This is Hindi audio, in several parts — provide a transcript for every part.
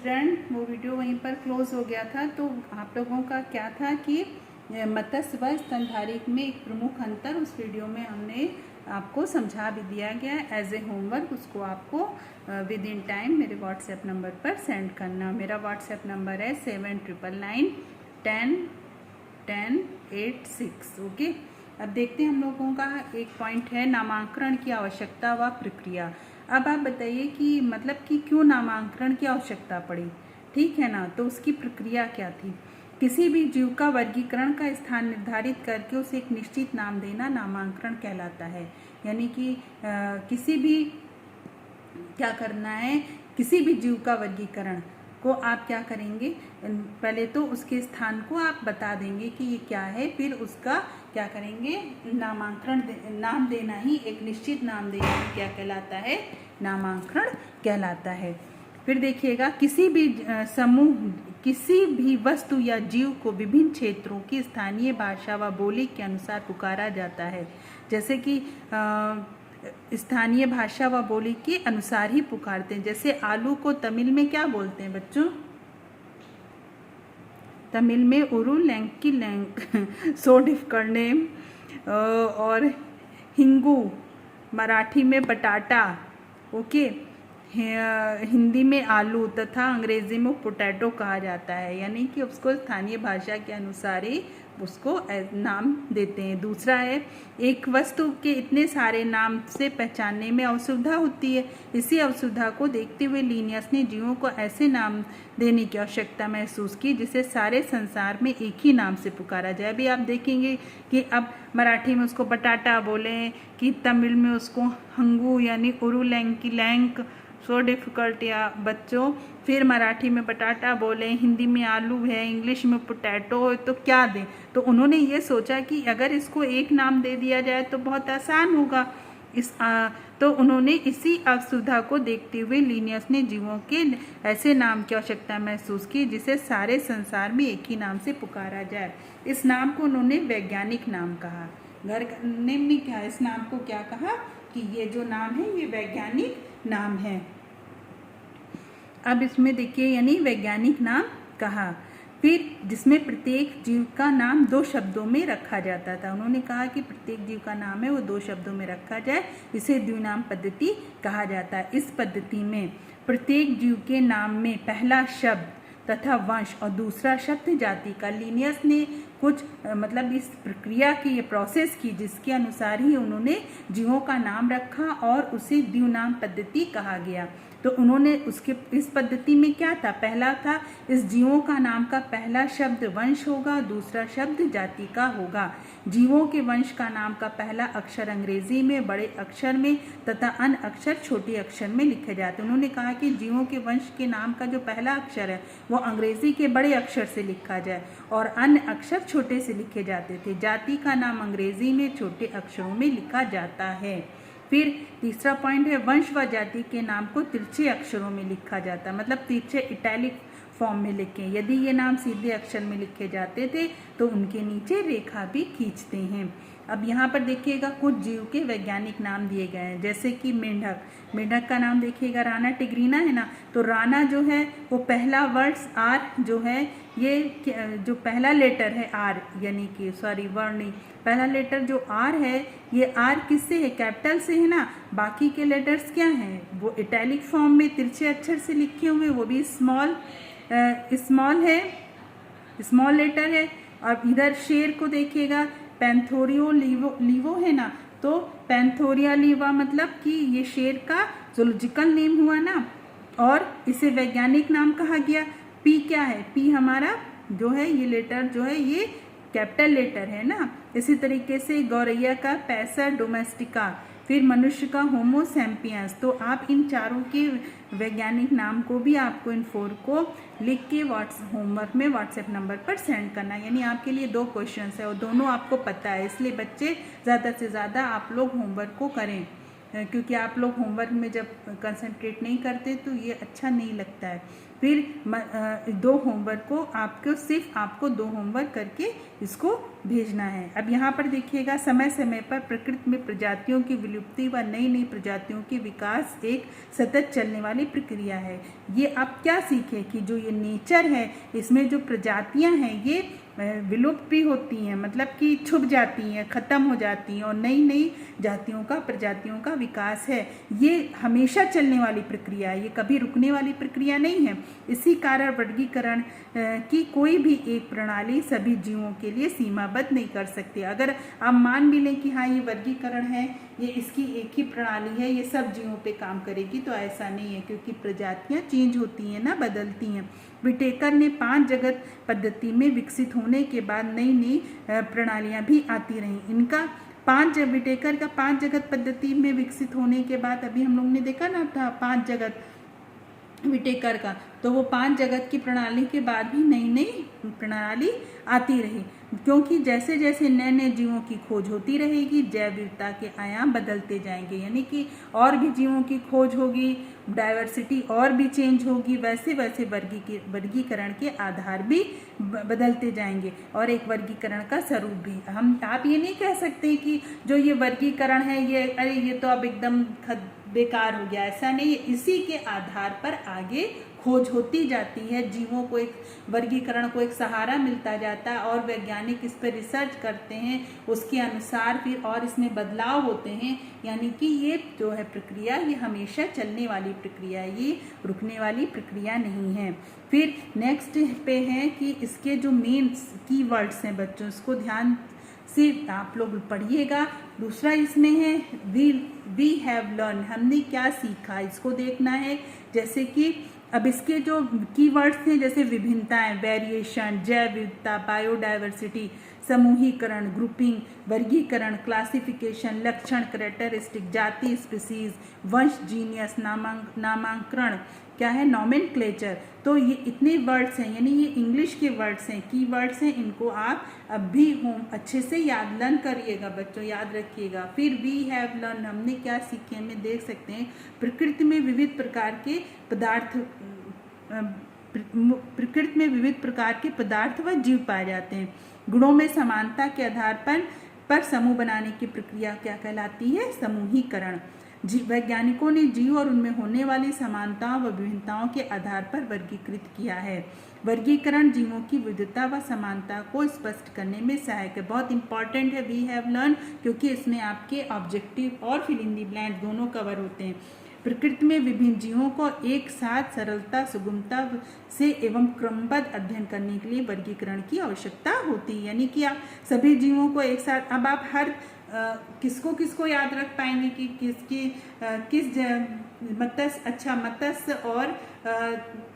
स्टूडेंट, वो वीडियो वहीं पर क्लोज हो गया था। तो आप लोगों का क्या था कि मत्स्य व स्तनधारी में एक प्रमुख अंतर उस वीडियो में हमने आपको समझा भी दिया गया एज ए होमवर्क। उसको आपको विद इन टाइम मेरे व्हाट्सएप नंबर पर सेंड करना। मेरा व्हाट्सएप नंबर है 7999101086। ओके, अब देखते हैं हम लोगों का एक पॉइंट है नामांकन की आवश्यकता व प्रक्रिया। अब आप बताइए कि मतलब कि क्यों नामांकन की आवश्यकता पड़ी, ठीक है ना। तो उसकी प्रक्रिया क्या थी। किसी भी जीव का वर्गीकरण का स्थान निर्धारित करके उसे एक निश्चित नाम देना नामांकन कहलाता है। यानी कि किसी भी क्या करना है, किसी भी जीव का वर्गीकरण को आप क्या करेंगे, पहले तो उसके स्थान को आप बता देंगे कि ये क्या है, फिर उसका क्या करेंगे, नामांकन नाम देना ही, एक निश्चित नाम देना ही क्या कहलाता है, नामांकन कहलाता है। फिर देखिएगा, किसी भी समूह, किसी भी वस्तु या जीव को विभिन्न क्षेत्रों की स्थानीय भाषा व बोली के अनुसार पुकारा जाता है। जैसे कि स्थानीय भाषा व बोली के अनुसार ही पुकारते हैं। जैसे आलू को तमिल में क्या बोलते हैं बच्चों, तमिल में उरु लैंकी लैंक सो डिफिकल्ट नेम। और हिंगू मराठी में बटाटा, ओके, हिंदी में आलू तथा अंग्रेजी में पोटैटो कहा जाता है। यानी कि उसको स्थानीय भाषा के अनुसार ही उसको नाम देते हैं। दूसरा है, एक वस्तु के इतने सारे नाम से पहचानने में असुविधा होती है। इसी असुविधा को देखते हुए लिनियस ने जीवों को ऐसे नाम देने की आवश्यकता महसूस की जिसे सारे संसार में एक ही नाम से पुकारा जाए। अभी आप देखेंगे कि अब मराठी में उसको बटाटा बोलें कि तमिल में उसको हंगू यानी उरु लैंकी लैंक सो डिफिकल्ट या बच्चों, फिर मराठी में बटाटा बोले, हिंदी में आलू है, इंग्लिश में पोटैटो है, तो क्या दें। तो उन्होंने ये सोचा कि अगर इसको एक नाम दे दिया जाए तो बहुत आसान होगा। तो उन्होंने इसी असुविधा को देखते हुए लिनियस ने जीवों के ऐसे नाम की आवश्यकता महसूस की जिसे सारे संसार में एक ही नाम से पुकारा जाए। इस नाम को उन्होंने वैज्ञानिक नाम कहा। घर ने क्या इस नाम को क्या कहा कि ये जो नाम है ये वैज्ञानिक नाम है। अब इसमें देखिए, यानी वैज्ञानिक नाम कहा। फिर जिसमें प्रत्येक जीव का नाम 2 शब्दों में रखा जाता था। उन्होंने कहा कि प्रत्येक जीव का नाम है वो 2 शब्दों में रखा जाए, इसे द्विनाम पद्धति कहा जाता है। इस पद्धति में प्रत्येक जीव के नाम में पहला शब्द तथा वंश और दूसरा शब्द जाति का। लिनियस ने कुछ मतलब इस प्रक्रिया की, ये प्रोसेस की, जिसके अनुसार ही उन्होंने जीवों का नाम रखा और उसे द्विनाम पद्धति कहा गया। तो उन्होंने उसके इस पद्धति में क्या था, पहला था इस जीवों का नाम का पहला शब्द वंश होगा, दूसरा शब्द जाति का होगा। जीवों के वंश का नाम का पहला अक्षर अंग्रेजी में बड़े अक्षर में तथा अन्य अक्षर छोटे अक्षर में लिखे जाते हैं। उन्होंने कहा कि जीवों के वंश के नाम का जो पहला अक्षर है वो अंग्रेजी के बड़े अक्षर से लिखा जाए और अन्य अक्षर छोटे से लिखे जाते थे। जाति का नाम अंग्रेजी में छोटे अक्षरों में लिखा जाता है। फिर तीसरा पॉइंट है, वंश व जाति के नाम को तिरछे अक्षरों में लिखा जाता है, मतलब तिरछे इटैलिक फॉर्म में लिखें। यदि ये नाम सीधे अक्षर में लिखे जाते थे तो उनके नीचे रेखा भी खींचते हैं। अब यहाँ पर देखिएगा कुछ जीव के वैज्ञानिक नाम दिए गए हैं। जैसे कि मेंढक, मेंढक का नाम देखिएगा राना टिग्रीना है ना। तो राना जो है वो पहला वर्ड आर जो है, ये जो पहला लेटर है आर, यानी कि सॉरी वर्ण नहीं, पहला लेटर जो आर है ये आर किससे है, कैपिटल से है ना। बाकी के लेटर्स क्या हैं, वो इटैलिक फॉर्म में तिरछे अक्षर से लिखे हुए, वो भी स्मॉल है, स्मॉल लेटर है। और इधर शेर को देखिएगा, पैंथोरियो लीवो है ना। तो पैंथोरिया लीवा मतलब कि ये शेर का जूलॉजिकल नेम हुआ ना, और इसे वैज्ञानिक नाम कहा गया। पी क्या है, पी हमारा जो है ये लेटर जो है ये कैपिटल लेटर है ना। इसी तरीके से गौरैया का पैसा डोमेस्टिका, फिर मनुष्य का होमो सैम्पियंस। तो आप इन चारों के वैज्ञानिक नाम को भी आपको इन 4 को लिख के होमवर्क में व्हाट्सएप नंबर पर सेंड करना। यानी आपके लिए 2 क्वेश्चंस है और दोनों आपको पता है, इसलिए बच्चे ज़्यादा से ज़्यादा आप लोग होमवर्क को करें। क्योंकि आप लोग होमवर्क में जब कंसंट्रेट नहीं करते तो ये अच्छा नहीं लगता है। फिर 2 होमवर्क को सिर्फ आपको 2 होमवर्क करके इसको भेजना है। अब यहाँ पर देखिएगा, समय समय पर प्रकृति में प्रजातियों की विलुप्ति व नई नई प्रजातियों के विकास एक सतत चलने वाली प्रक्रिया है। ये आप क्या सीखे कि जो ये नेचर है इसमें जो प्रजातियां हैं ये विलुप्त भी होती हैं, मतलब कि छुप जाती हैं, ख़त्म हो जाती हैं, और नई नई प्रजातियों का विकास है। ये हमेशा चलने वाली प्रक्रिया है, ये कभी रुकने वाली प्रक्रिया नहीं है। इसी कारण वर्गीकरण की कोई भी एक प्रणाली सभी जीवों के लिए सीमाबद्ध नहीं कर सकती। अगर आप मान भी लें कि हाँ ये वर्गीकरण है, ये इसकी एक ही प्रणाली है, ये सब जीवों पे काम करेगी, तो ऐसा नहीं है, क्योंकि प्रजातियां चेंज होती हैं ना, बदलती हैं। विटेकर ने 5 जगत पद्धति में विकसित होने के बाद नई नई प्रणालियां भी आती रहीं। इनका विटेकर का 5 जगत पद्धति में विकसित होने के बाद, अभी हम लोग ने देखा ना था 5 जगत विटेकर का, तो वो 5 जगत की प्रणाली के बाद भी नई नई प्रणाली आती रही, क्योंकि जैसे जैसे नए नए जीवों की खोज होती रहेगी जैव विविधता के आयाम बदलते जाएंगे, यानी कि और भी जीवों की खोज होगी, डाइवर्सिटी और भी चेंज होगी, वैसे वैसे वर्गीकरण के आधार भी बदलते जाएंगे और एक वर्गीकरण का स्वरूप भी। आप ये नहीं कह सकते कि जो ये वर्गीकरण है ये तो अब एकदम बेकार हो गया, ऐसा नहीं है। इसी के आधार पर आगे खोज होती जाती है, जीवों को एक वर्गीकरण को एक सहारा मिलता जाता है और वैज्ञानिक इस पर रिसर्च करते हैं, उसके अनुसार फिर और इसमें बदलाव होते हैं। यानी कि ये जो है प्रक्रिया ये हमेशा चलने वाली प्रक्रिया है, ये रुकने वाली प्रक्रिया नहीं है। फिर नेक्स्ट पे है कि इसके जो मेन कीवर्ड्स हैं बच्चों, इसको ध्यान से आप लोग पढ़िएगा। दूसरा इसमें है वी हैव लर्न, हमने क्या सीखा, इसको देखना है। जैसे कि अब इसके जो कीवर्ड्स हैं जैसे विभिन्नताएं, वेरिएशन, जैव विविधता, बायोडाइवर्सिटी, समूहीकरण, ग्रुपिंग, वर्गीकरण, क्लासिफिकेशन, लक्षण, कैरेक्टरिस्टिक, जाति, स्पीसीज, वंश, जीनियस, नामांकरण, क्या है, नॉमेनक्लेचर। तो ये इतने वर्ड्स हैं, यानी ये इंग्लिश के वर्ड्स हैं, की वर्ड्स हैं, इनको आप अब भी अच्छे से याद लर्न करिएगा बच्चों, याद रखिएगा। फिर वी हैव लर्न, हमने क्या सीखे, में देख सकते हैं प्रकृति में विविध प्रकार के पदार्थ व जीव पाए जाते हैं। गुणों में समानता के आधार पर समूह बनाने की प्रक्रिया क्या कहलाती है, समूहीकरण। वैज्ञानिकों ने जीव और उनमें होने वाली समानताओं व विभिन्नताओं के आधार पर वर्गीकृत किया है। वर्गीकरण जीवों की विविधता व समानता को स्पष्ट करने में सहायक है, बहुत इंपॉर्टेंट है वी हैव लर्न, क्योंकि इसमें आपके ऑब्जेक्टिव और फिल इन द ब्लैंक दोनों कवर होते हैं। प्रकृति में विभिन्न जीवों को एक साथ सरलता, सुगमता से एवं क्रमबद्ध अध्ययन करने के लिए वर्गीकरण की आवश्यकता होती है। यानी कि आप सभी जीवों को एक साथ, अब आप हर किसको याद रख पाएंगे कि किस मत्स्य और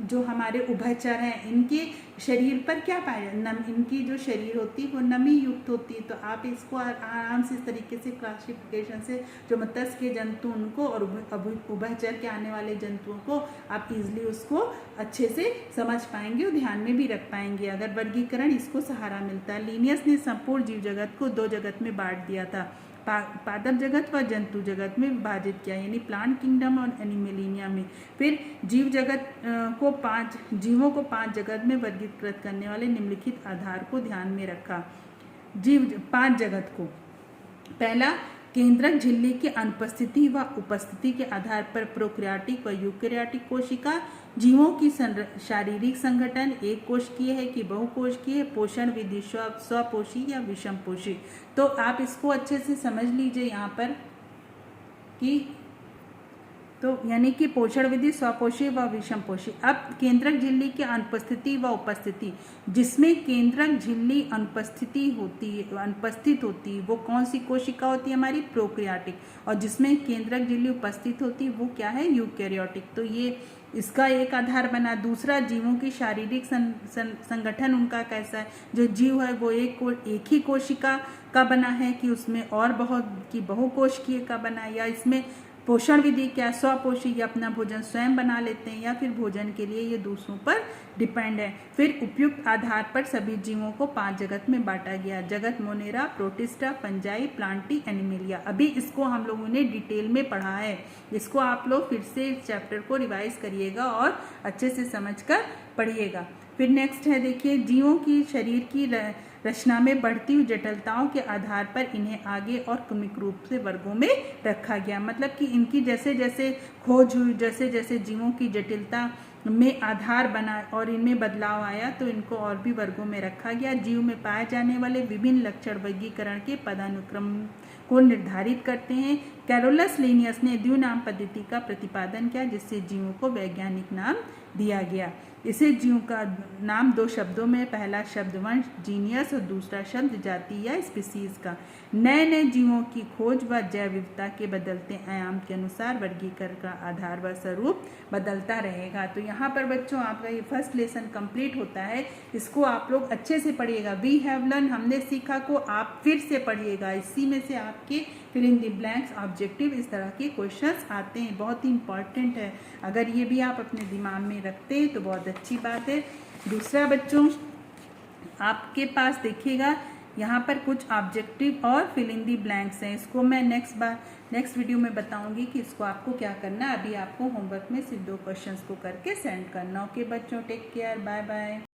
जो हमारे उभयचर हैं इनके शरीर पर क्या पाया, इनकी जो शरीर होती है वो नमी युक्त होती है। तो आप इसको आराम से इस तरीके से क्लासिफिकेशन से जो मत्स्य के जंतु उनको और उभयचर के आने वाले जंतुओं को आप इजीली उसको अच्छे से समझ पाएंगे और ध्यान में भी रख पाएंगे अगर वर्गीकरण इसको सहारा मिलता है। लिनियस ने संपूर्ण जीव जगत को 2 जगत में बांट दिया था, पादप जगत व जंतु जगत में विभाजित किया, यानी प्लांट किंगडम और एनिमेलिनिया में। फिर जीवों को 5 जगत में वर्गीकृत करने वाले निम्नलिखित आधार को ध्यान में रखा। 5 जगत को, पहला केंद्रक झिल्ली की अनुपस्थिति व उपस्थिति के आधार पर प्रोकैरियोटिक व यूकैरियोटिक कोशिका, जीवों की शारीरिक संगठन एक कोशिकीय है कि बहुकोशिकीय, पोषण विधि स्वपोषी या विषमपोषी। तो आप इसको अच्छे से समझ लीजिए यहाँ पर कि तो यानी कि पोषण विधि स्वपोषी व विषमपोषी। अब केंद्रक झिल्ली की अनुपस्थिति व उपस्थिति, जिसमें केंद्रक झिल्ली अनुपस्थित होती है वो कौन सी कोशिका होती है, हमारी प्रोकैरियोटिक, और जिसमें केंद्रक झिल्ली उपस्थित होती है वो क्या है, यूकैरियोटिक। तो ये इसका एक आधार बना। दूसरा, जीवों की शारीरिक संगठन उनका कैसा है, जो जीव है वो एक ही कोशिका का बना है कि उसमें और बहुकोशिकीय का बना है, या इसमें पोषण विधि क्या, स्वपोषी या अपना भोजन स्वयं बना लेते हैं या फिर भोजन के लिए ये दूसरों पर डिपेंड है। फिर उपयुक्त आधार पर सभी जीवों को 5 जगत में बांटा गया, जगत, Monera, protista, fungi, Plantae, animalia. अभी इसको हम लोगों ने डिटेल में पढ़ा है, इसको आप लोग फिर से इस चैप्टर को रिवाइज करिएगा और अच्छे से समझकर पढ़िएगा। फिर नेक्स्ट है, देखिए, जीवों की शरीर की रचना में बढ़ती हुई जटिलताओं के आधार पर इन्हें आगे और क्रमिक रूप से वर्गों में रखा गया। मतलब कि इनकी जैसे जैसे खोज हुई, जैसे जैसे जीवों की जटिलता में आधार बना और इनमें बदलाव आया तो इनको और भी वर्गों में रखा गया। जीव में पाए जाने वाले विभिन्न लक्षण वर्गीकरण के पदानुक्रम को निर्धारित करते हैं। कैरोलस लिनियस ने द्विनाम पद्धति का प्रतिपादन किया, जिससे जीवों को वैज्ञानिक नाम दिया गया। इसे जीव का नाम 2 शब्दों में, पहला शब्द वंश जीनियस और दूसरा शब्द जाति या स्पीसीज का। नए नए जीवों की खोज व जैव विविधता के बदलते आयाम के अनुसार वर्गीकरण का आधार व स्वरूप बदलता रहेगा। तो यहाँ पर बच्चों आपका ये फर्स्ट लेसन कंप्लीट होता है, इसको आप लोग अच्छे से पढ़िएगा। वी हैव लर्न, हमने सीखा को आप फिर से पढ़िएगा, इसी में से आपके fill in the blanks, objective, इस तरह के क्वेश्चंस आते हैं, बहुत ही इंपॉर्टेंट है। अगर ये भी आप अपने दिमाग में रखते हैं तो बहुत अच्छी बात है। दूसरा बच्चों, आपके पास देखिएगा यहाँ पर कुछ ऑब्जेक्टिव और फिल इन दी ब्लैंक्स हैं, इसको मैं नेक्स्ट वीडियो में बताऊंगी कि इसको आपको क्या करना है। अभी आपको होमवर्क में सिर्फ 2 क्वेश्चंस को करके सेंड करना। ओके बच्चों, टेक केयर, बाय बाय।